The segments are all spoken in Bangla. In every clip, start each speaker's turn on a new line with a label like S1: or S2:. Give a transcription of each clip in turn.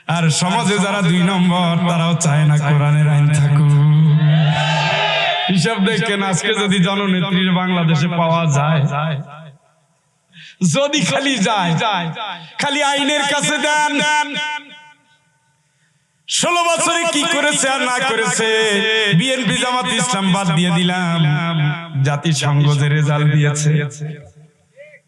S1: আর সমাজে যারা 2 নম্বর তারাও চায় না কোরআনের আইন থাকুক। হিসাব দেখেন, আজকে যদি জননেত্রীর বাংলাদেশে পাওয়া যায়, যদি খালি যায়, খালি আইনের কাছে দেন 16 বছরে কি করেছে আর না করেছে, বিএনপি জামাত ইসলাম বাদ দিয়ে দিলাম, জাতিসংঘ যে রেজাল্ট দিয়েছে,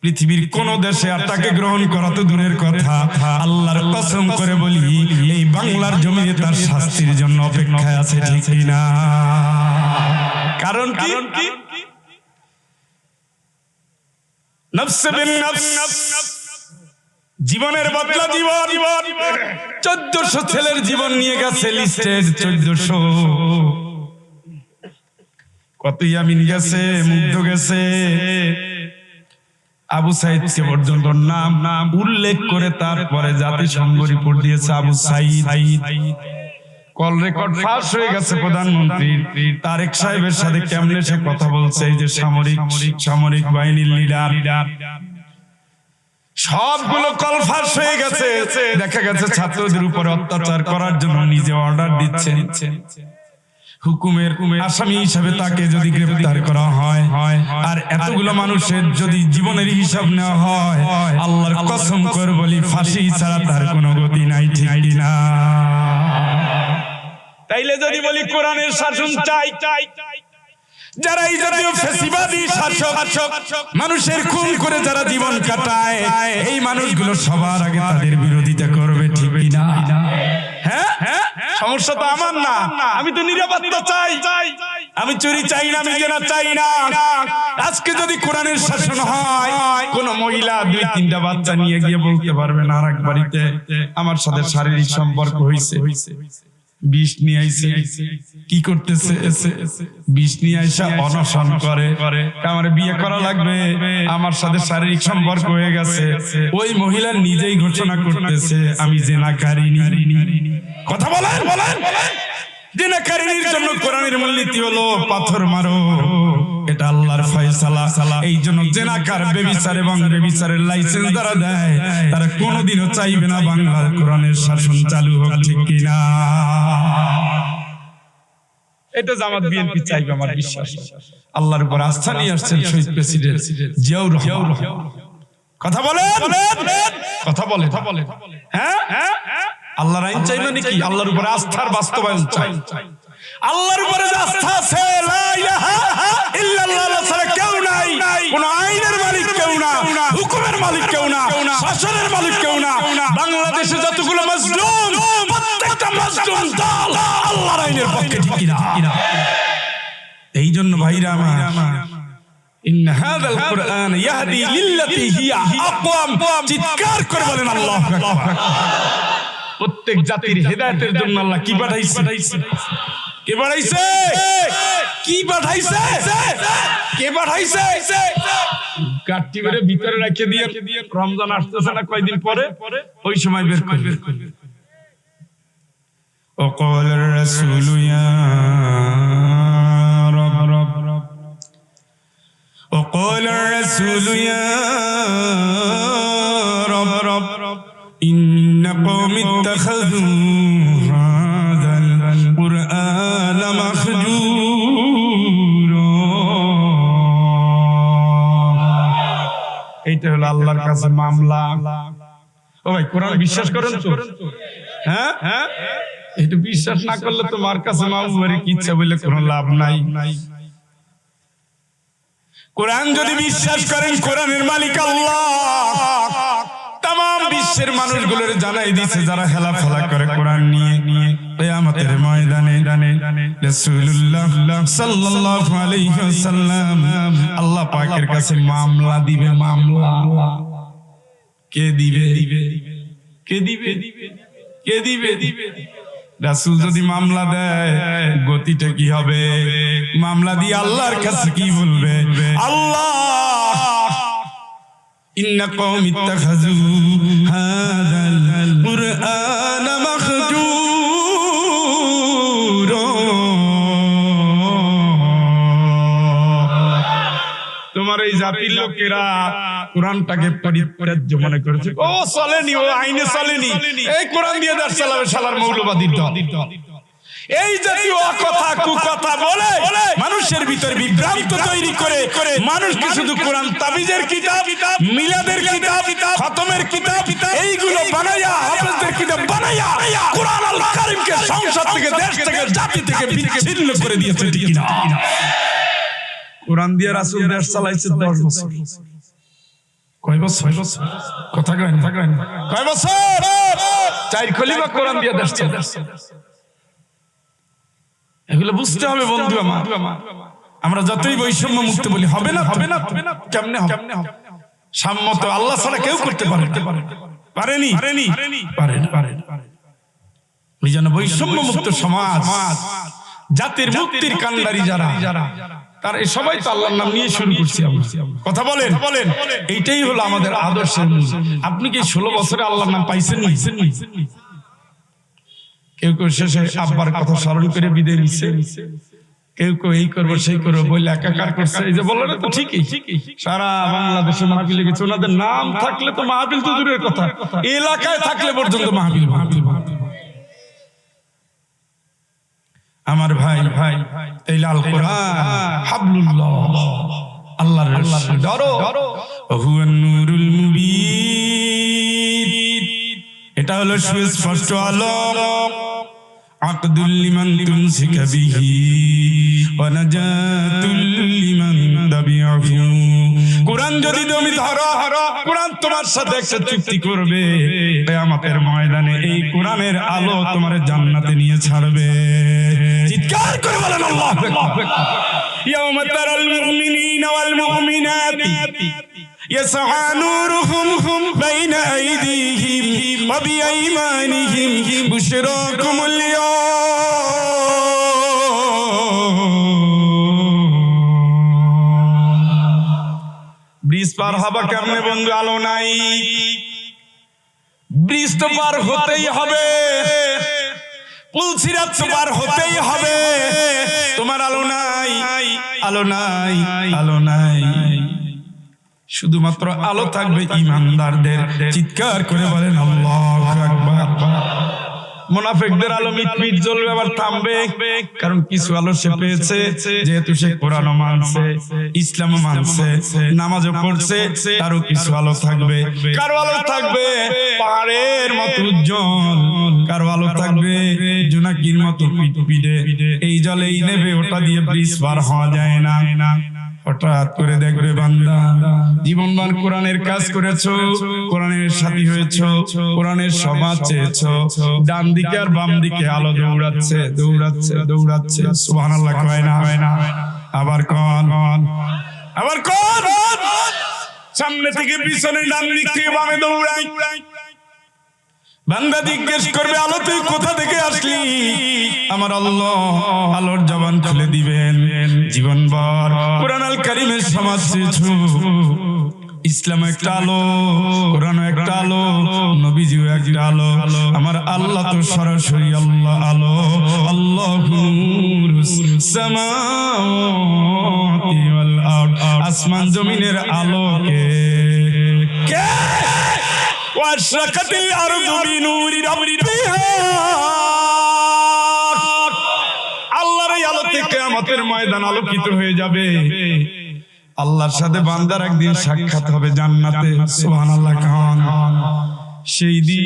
S1: পৃথিবীর কোন দেশে আর তাকে গ্রহণ করা তো দূরের কথা, আল্লাহর কসম করে বলি এই বাংলার জমিনে তার শাস্তির জন্য অপেক্ষায় আছে, ঠিক না? কারণ কি? নফসে বিন নফস, জীবনের বদলা জীবন। 1400 ছেলের জীবন নিয়ে গেছে লিস্টে, 1400 কত ইয়ামিন গেছে, মুগ্ধ গেছে, আবু সাইদ কে পর্যন্ত নাম উল্লেখ করে তারপরে জাতিসংঘ রিপোর্ট দিয়েছে আবু সাইদ। কল রেকর্ড ফাঁস হয়ে গেছে প্রধানমন্ত্রী তারেক সাহেবের সাথে, কেমনে সে কথা বলছে, এই যে সামরিক বাহিনীর লিডার, সবগুলো কল ফাঁস হয়ে গেছে। দেখা গেছে ছাত্রদের উপর অত্যাচার করার জন্য নিজে অর্ডার দিচ্ছে, হুকুমের আসামি হিসাবে তাকে যদি গ্রেফতার করা হয়, আর এতগুলো মানুষের যদি জীবনের হিসাব নেওয়া হয়, আল্লাহর কসম করে বলি ফাঁসি ছাড়া তার কোনো গতি নাই, ঠিক না? তাইলে যদি বলি কোরআনের শাসন চাই, যারা এই জাতীয় ফ্যাসিবাদী শাসক মানুষের খুন করে যারা জীবন কাটায়, এই মানুষগুলো সবার আগে তাদের বিরোধিতা করবে, ঠিক না? হ্যাঁ, সমস্যা তো আমার না, আমি তো নিরাপত্তা চাই, আমি চুরি চাই না, আমি জেনা চাই না। আজকে যদি কোরআনের শাসন হয়, কোন মহিলা 2-3টা বাচ্চা নিয়ে গিয়ে বলতে পারবে না আরেক বাড়িতে আমার সাথে শারীরিক সম্পর্ক হয়েছে, বিষ নিয়ে আইছে, কি করতেছে, বিষ নিয়ে আইসা অনশন করে আমার বিয়ে করা লাগবে, আমার সাথে শারীরিক সম্পর্ক হয়ে গেছে, ওই মহিলা নিজেই ঘোষণা করতেছে আমি জিনাকারিনী। কথা বলেন, জিনাকারিনীর জন্য কোরআনের মূলনীতি হলো পাথর মারো, এটা আল্লাহর ফয়সালা। এই জন্য জিনাকার, বেবিচার এবং বেবিচারের লাইসেন্স যারা দেয় তারা কোনোদিনও চাইবে না বাংলার কোরআনের শাসন চালু হোক, ঠিক কিনা? এটা জামাত বিএনপি চাইবে, আমার বিশ্বাস। আল্লাহর উপর আস্থা নিয়ে আসছেন শহীদ প্রেসিডেন্ট জিয়াউর রহমান। কথা বলে, হ্যাঁ, আল্লাহর আইন চাই মানে কি? আল্লাহর উপর আস্থার বাস্তবায়ন চাই। আল্লাহর উপরে যে আস্থা আছে, লা ইলাহা ইল্লাল্লাহ ছাড়া কেউ নাই, কোন আইনের মালিক কেউ না, হুকুমের মালিক কেউ না, শাসনের মালিক কেউ না। বাংলাদেশে যতগুলো মাজলুম, প্রত্যেকটা মাজলুম দল আল্লাহর আইনের পক্ষে, ঠিক কিনা? এই জন্য ভাইরা আমার, ইন্না হাযাল কুরআন ইয়াহদি লিল্লাতী হিয়া আকওয়াম, চিৎকার করে বলেন আল্লাহু আকবার। প্রত্যেক জাতির হেদায়েতের জন্য আল্লাহ কি পাঠাইছে? কাটটি করে ভিতরে রেখে দিয়ে, রমজান আসতেছে না কয়দিন পরে, ওই সময় বের করবে। وقال الرسول يا رب وقال الرسول يا رب إن قوم اتخذوا هذا القرآن مهجورا। এইটা হলো আল্লাহর কাছে মামলা। ও ভাই, কোরআন বিশ্বাস করেন তো? হ্যাঁ, এটা বিশ্বাস না করলে তো মার কাছে মামলার কি ইচ্ছা বলে কোনো লাভ নাই। কোরআন যদি বিশ্বাস করেন, কোরআনের মালিক আল্লাহ তাম বিশ্বের মানুষগুলোর জানাই দিয়েছে, যারা হেলাফেলা করে কোরআন নিয়ে কিয়ামতের ময়দানে রাসূলুল্লাহ সাল্লাল্লাহু আলাইহি ওয়াসাল্লাম আল্লাহ পাকের কাছে মামলা দিবে। মামলা কে দিবে? রাসূল যদি মামলা দেয়, গতিটা কি হবে? মামলা দিয়ে আল্লাহর কাছে কি বলবে? আল্লাহ, ইন্না কওমি ইত্তাখাযু হাযাল কুরআন মাহজুরা। তোমার এই জাতির লোকেরা কোরআনটাকে পরিত্যাজ্য মনে করেছে। ও চলেনি, ও আইনে চলেনি, এই কোরআন দিয়ে দেশ চালাবে শালার মৌলবাদীর দল। এই জাতীয় কথা কুকথা বলে মানুষের ভিতর বিভ্রান্ত তৈরি করে মানুষকে শুধু কোরআন তাবিজের কিতাব, মিলাদের কিতাব, খতমের কিতাব এইগুলো বানায়া, হাফেজদের কিতাব বানায়া কোরআন আল কারীমকে সংসদ থেকে, দেশ থেকে, জাতি থেকে বিচ্ছিন্ন করে দিয়েছে। ঠিক না? কোরআন দিয়ে রাসূল দেশ চালাইছে 10 বছর। কয় বছর? কথা কয় না, কয় বছর? 4 খলিফা কোরআন দিয়ে দেশ চালাইছে। এগুলো বুঝতে হবে বন্ধু আমার। আমরা যতই বৈষম্য মুক্ত বলি, হবে না, হবে না, কেমনে হবে? সাম্য তো আল্লাহ ছাড়া কেউ করতে পারেনি। ওই জন্য বৈষম্য মুক্ত সমাজ, জাতির মুক্তির কান্ডারি যারা, তার এই সবাই তো আল্লাহর নাম নিয়ে শুরু করছি আমরা। কথা বলেন, এইটাই হলো আমাদের আদর্শের মূল। আপনি কি 16 বছরে আল্লাহর নাম পাইছেন? কেউ কেউ শেষে আব্বার কথা স্মরণ করে বিদায় নিচ্ছে, কেউ কেউ এই করবো সেই করবো বলে একাকার করছে। এই যে বললেন তো ঠিকই, সারা বাংলাদেশে মাহফিল লেগেছে। ওনাদের নাম থাকলে তো মাহফিল তো দূরের কথা, এলাকায় থাকলে পর্যন্ত মাহফিল। আমার ভাই, এই লাল কোরআন হাবলুল্লাহ, আল্লাহর রশি, ডরো, হুয়ান নূরুল মুবিন। এটা হলো সুস্পষ্ট আলো। আকদুল লিমান তুমসিকা বিহি ওয়া নাজাতুল লিমান তাবিআহু। কোরআন যদি তুমি ধরো, কোরআন তোমার সাথে একটা চুক্তি করবে। কিয়ামতের ময়দানে এই কোরআনের আলো তোমার জান্নাতে নিয়ে ছাড়বে। চিৎকার করে বলেন আল্লাহু আকবার। ইয়াওমা তারাল মুমিনিনা ওয়াল মুমিনাতি يسعى نورهم بين أيديهم وبأيمانهم بشراكم اليوم। ব্রিজ পার হবা কেমনে বন্ধু? আলো নাই, ব্রিজ তো পার হতেই হবে, পুলসিরাত তো পার হতেই হবে। তোমার আলো নাই, আলো নাই, আলো নাই। শুধুমাত্র আলো থাকবে ইমানদারদের। চিৎকার করে বলেন আল্লাহু আকবার। মুনাফিকদের আলো মিটমিট জ্বলবে, আবার থামবে। কারণ কিছু আলো সে পেয়েছে, যেহেতু সে কোরআনও মানছে, ইসলামও মানছে, নামাজও পড়ছে, তারও কিছু আলো থাকবে। কারো আলো থাকবে পাহাড়ের মতো উজ্জ্বল, কারো আলো থাকবে জোনাকির মতো পিটপিটে। এই জলেই নেবে, ওটা দিয়ে ব্রিজ পার হওয়া যায় না। হঠাৎ করে দেখবে বান্দা জীবনবান কোরআনের কাজ করেছো, কোরআনের সাথী হয়েছো, কোরআনের সমাজ চেয়েছো, ডান দিকে আর বাম দিকে আলো দৌড়াচ্ছে, দৌড়াচ্ছে, দৌড়াচ্ছে। সুবহানাল্লাহ কয় না? আবার কোন, আবার কোন? সামনে থেকে পিছনে, ডান দিক থেকে বামে দৌড়াই। বান্দা জিজ্ঞেস করবে, আলো তুই কোথা থেকে আসলি? আমার আল্লাহ আলোর জবান খুলে দিবেন। জীবনভর কোরআন আল কারীমের সমাজ চেয়েছো, ইসলাম একটা আলো, কোরআন একটা আলো, নবীজিও একটা আলো। আমার আল্লাহ তো সরাসরি আল্লাহ আলো। আল্লাহু নূরুস সামাওয়াতি ওয়াল আরদ। আসমান জমিনের আলো কে? ওয়াশরাকাতিল আরদু বিনুরি রাব্বিহা। আল্লাহর এই আলোতে কিয়ামতের ময়দান আলোকিত হয়ে যাবে। আল্লাহর সাথে বান্দার একদিন সাক্ষাৎ হবে জান্নাতে। সুবহানাল্লাহ কান। সেই দিন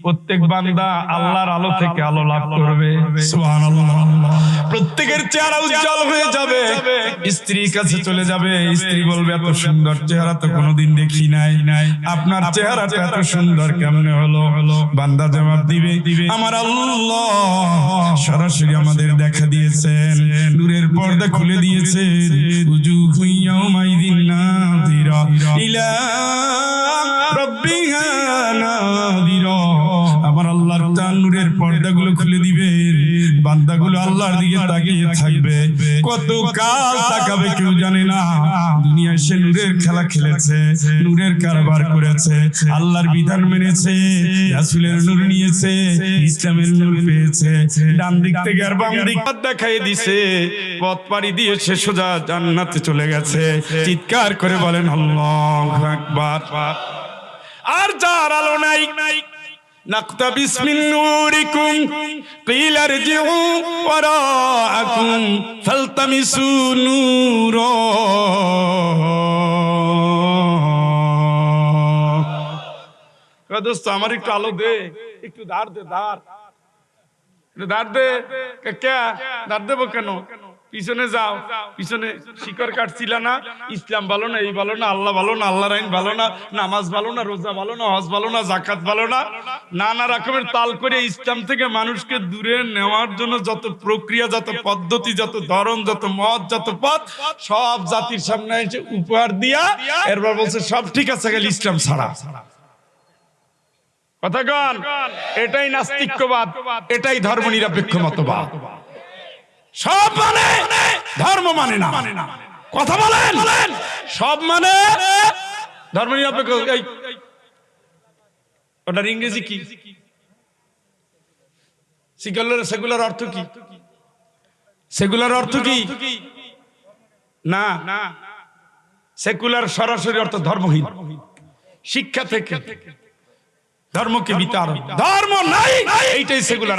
S1: প্রত্যেক বান্দা আল্লাহর আলো থেকে আলো লাভ করবে। সুবহানাল্লাহ। প্রত্যেকের চেহারা উজ্জ্বল হয়ে যাবে। স্ত্রীর কাছে চলে যাবে, স্ত্রী বলবে, এত সুন্দর চেহারা তো কোনোদিন দেখি নাই, আপনার চেহারাটা এত সুন্দর কেমনে হলো? বান্দা জবাব দিবে, আমার আল্লাহ সরাসরি আমাদের দেখা দিয়েছেন, নূরের পর্দা খুলে দিয়েছেন। উজুহু ইয়াউমাইযিন নাযিরা ইলা রাব্বিহা নাযিরা। আমার আল্লাহর নূরের পর্দাগুলো খুলে দিবেন, বান্দাগুলো আল্লাহর দিকে তাকিয়ে থাকবে, কত কাল তাকাবে কেউ জানে না। দুনিয়ায় সে নূরের খেলা খেলেছে, নূরের কারবার করেছে, আল্লাহর বিধান মেনেছে, রাসূলের নূর নিয়েছে, ইসলামের নূর পেয়েছে, ডান দিক থেকে আর বাম দিক দেখাই দিছে, পথ পাড়ি দিয়ে সে সোজা জান্নাতে চলে গেছে। চিৎকার করে বলেন আল্লাহু আকবার। আর যার আলো নাই, নাকতাবিস মিন নূরিকুম কিলা ইরজিউ ওয়ারাআকুম ফালতামিসু নূরা। দোস্ত আমার একটু আলো দে, একটু দাঁড় দে, দাঁড় দে। কে দাঁড় দেবো কেন? পিছনে যাও, পিছনে শিকড় কাটছিল না। ইসলাম ভালো না, এই ভালো না, আল্লাহ ভালো না, আল্লাহর আইন ভালো না, নামাজ ভালো না, রোজা ভালো না, হজ ভালো না, যাকাত ভালো না, নানা রকমের তাল করে ইসলাম থেকে মানুষকে দূরে নেওয়ার জন্য যত প্রক্রিয়া, যত পদ্ধতি, যত ধরন, যত মত, যত পথ, সব জাতির সামনে এসে উপহার দিয়া এরপর বলছে সব ঠিক আছে গেল ইসলাম ছাড়া। কথা কন, এটাই নাস্তিক্যবাদ, এটাই ধর্ম নিরপেক্ষ মতবাদ। সব মানে ধর্ম মানে না, কথা বলেন, সব মানে ধর্ম নিরপেক্ষ। ওটার ইংরেজি কি? সেগুলার অর্থ কি? সেগুলার অর্থ কি? না, সেকুলার সরাসরি অর্থ ধর্মহীন। শিক্ষা থেকে ধর্মকে বিতাড়ন, ধর্ম নাই, এইটাই সেকুলার।